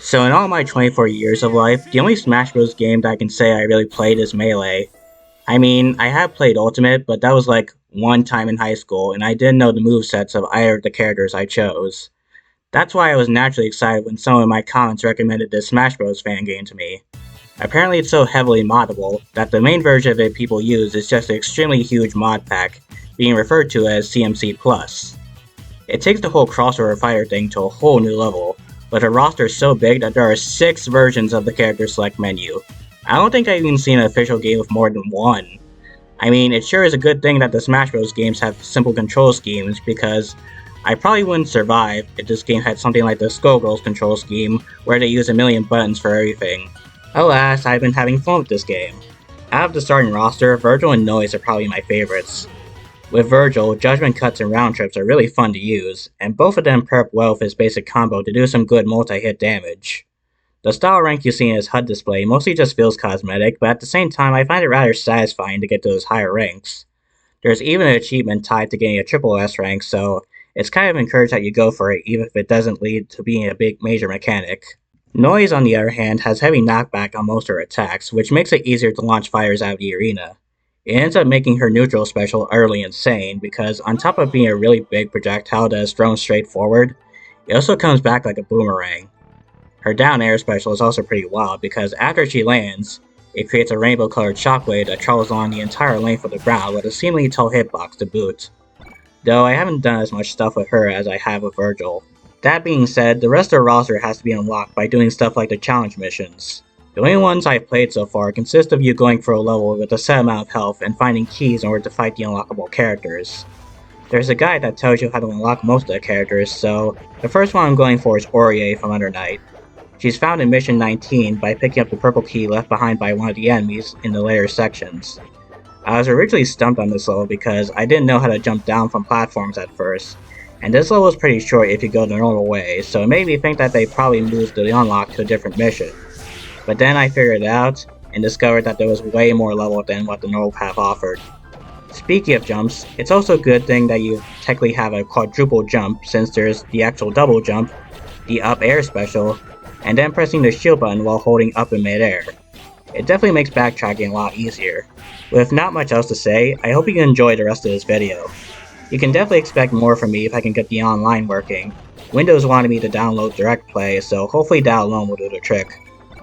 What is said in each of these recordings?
So in all my 24 years of life, the only Smash Bros. Game that I can say I really played is Melee. I mean, I have played Ultimate, but that was like one time in high school, and I didn't know the movesets of either of the characters I chose. That's why I was naturally excited when some of my comments recommended this Smash Bros. Fan game to me. Apparently it's so heavily moddable that the main version of it people use is just an extremely huge mod pack, being referred to as CMC Plus. It takes the whole crossover fighter thing to a whole new level, with a roster so big that there are 6 versions of the character select menu. I don't think I've even seen an official game with more than one. I mean, it sure is a good thing that the Smash Bros. Games have simple control schemes, because I probably wouldn't survive if this game had something like the Skullgirls control scheme, where they use a million buttons for everything. Alas, I've been having fun with this game. Out of the starting roster, Virgil and Noise are probably my favorites. With Virgil, judgment cuts and round trips are really fun to use, and both of them pair up well with his basic combo to do some good multi-hit damage. The style rank you see in his HUD display mostly just feels cosmetic, but at the same time I find it rather satisfying to get to those higher ranks. There's even an achievement tied to getting a triple S rank, so it's kind of encouraged that you go for it even if it doesn't lead to being a big major mechanic. Noise, on the other hand, has heavy knockback on most of her attacks, which makes it easier to launch fires out of the arena. It ends up making her neutral special utterly insane, because on top of being a really big projectile that is thrown straight forward, it also comes back like a boomerang. Her down air special is also pretty wild, because after she lands, it creates a rainbow colored shockwave that travels along the entire length of the ground with a seemingly tall hitbox to boot. Though I haven't done as much stuff with her as I have with Virgil. That being said, the rest of the roster has to be unlocked by doing stuff like the challenge missions. The only ones I've played so far consist of you going for a level with a set amount of health and finding keys in order to fight the unlockable characters. There's a guide that tells you how to unlock most of the characters, so the first one I'm going for is Aurea from Under Night. She's found in Mission 19 by picking up the purple key left behind by one of the enemies in the later sections. I was originally stumped on this level because I didn't know how to jump down from platforms at first, and this level is pretty short if you go the normal way, so it made me think that they probably moved the unlock to a different mission. But then I figured it out, and discovered that there was way more level than what the normal path offered. Speaking of jumps, it's also a good thing that you technically have a quadruple jump, since there's the actual double jump, the up air special, and then pressing the shield button while holding up in midair. It definitely makes backtracking a lot easier. With not much else to say, I hope you can enjoy the rest of this video. You can definitely expect more from me if I can get the online working. Windows wanted me to download Direct Play, so hopefully that alone will do the trick.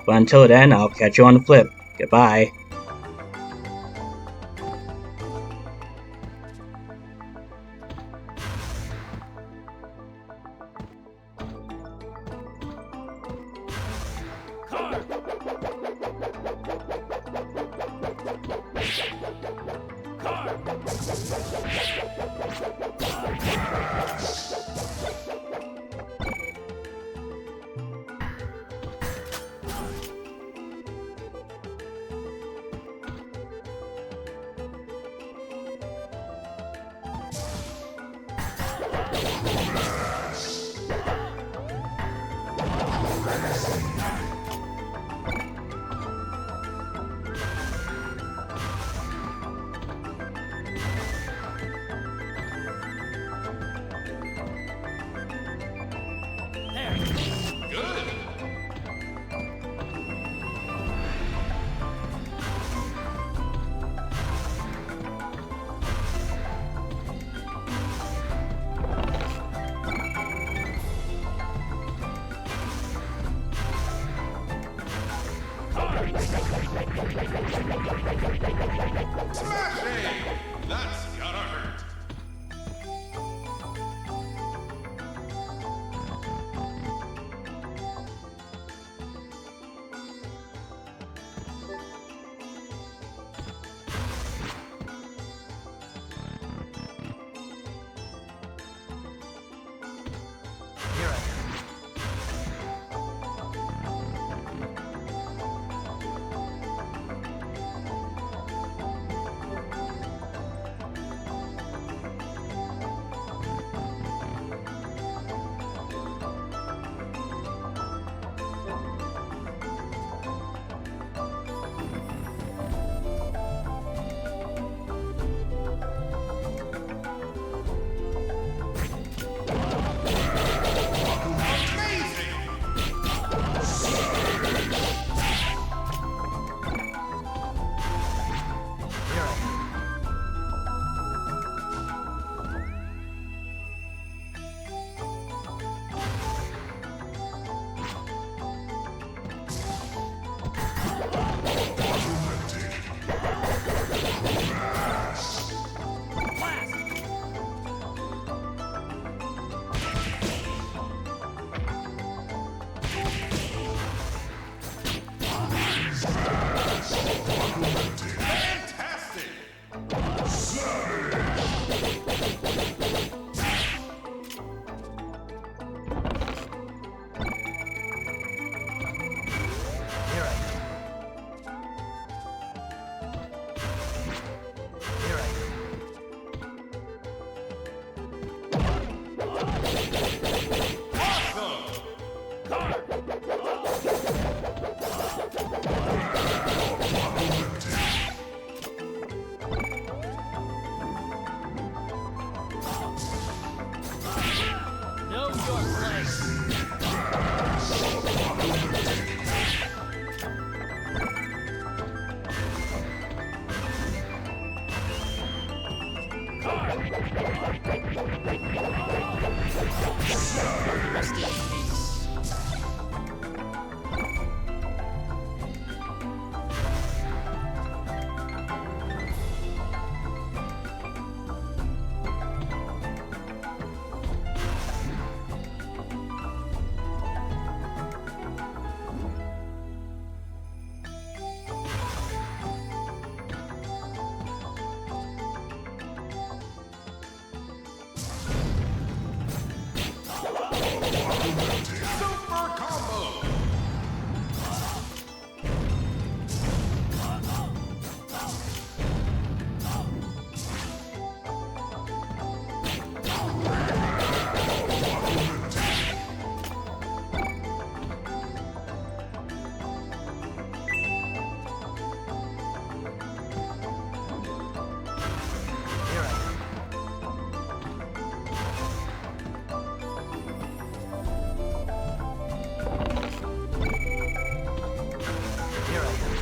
But until then, I'll catch you on the flip. Goodbye. Smashing! That's gotta hurt. Here I am. Super combo! Here I am. Here I am.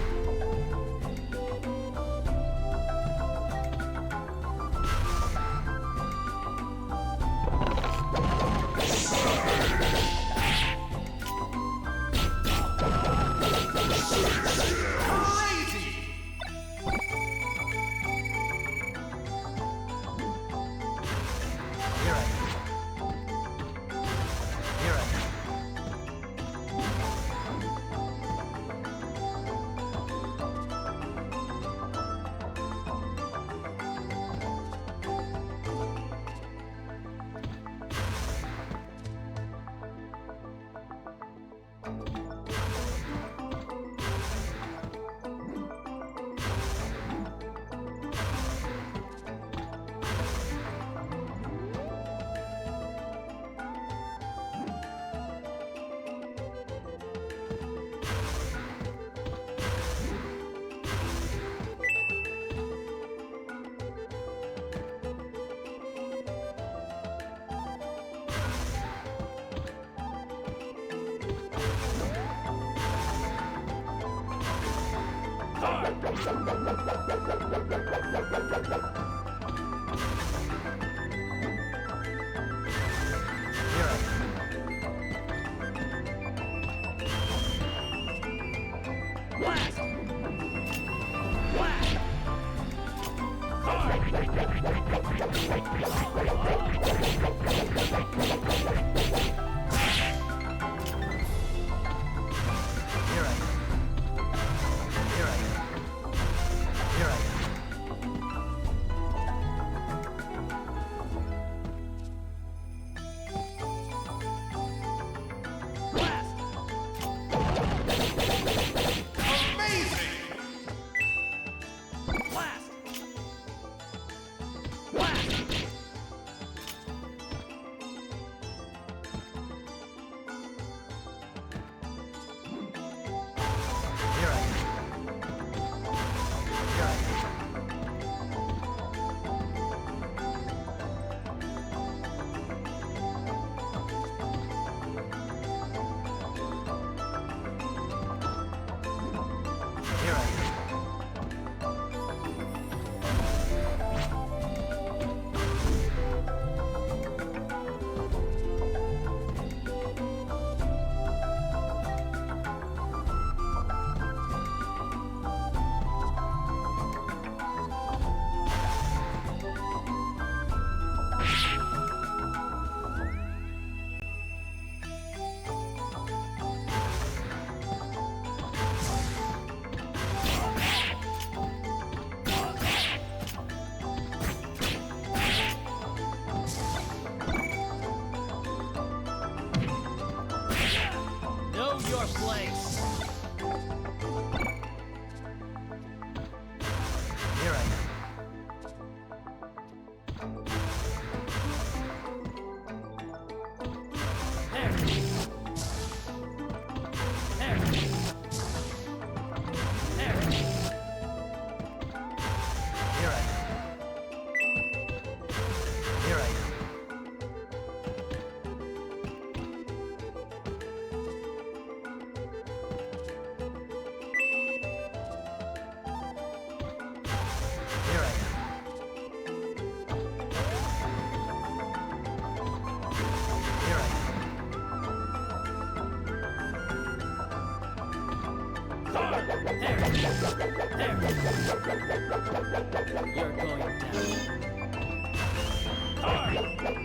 Crazy! Here I am. Here I am. Here I am. Here I am. Here I am. Here I am. Amazing! Here I am. Here I am. Here I am. Know your place. Here I am. There. There. There. Here I am. Here I am. Here I am. Here I You're going down.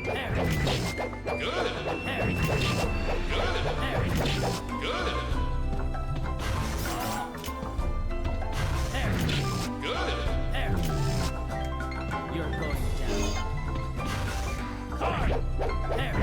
There. Good! There. Good! There. Good! There. Good! There. You're going down. There.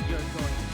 You're going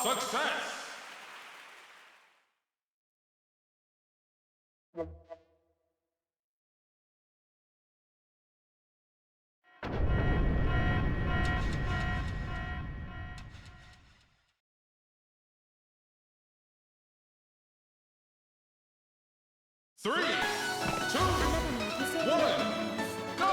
Success! 3, 2, 1, go!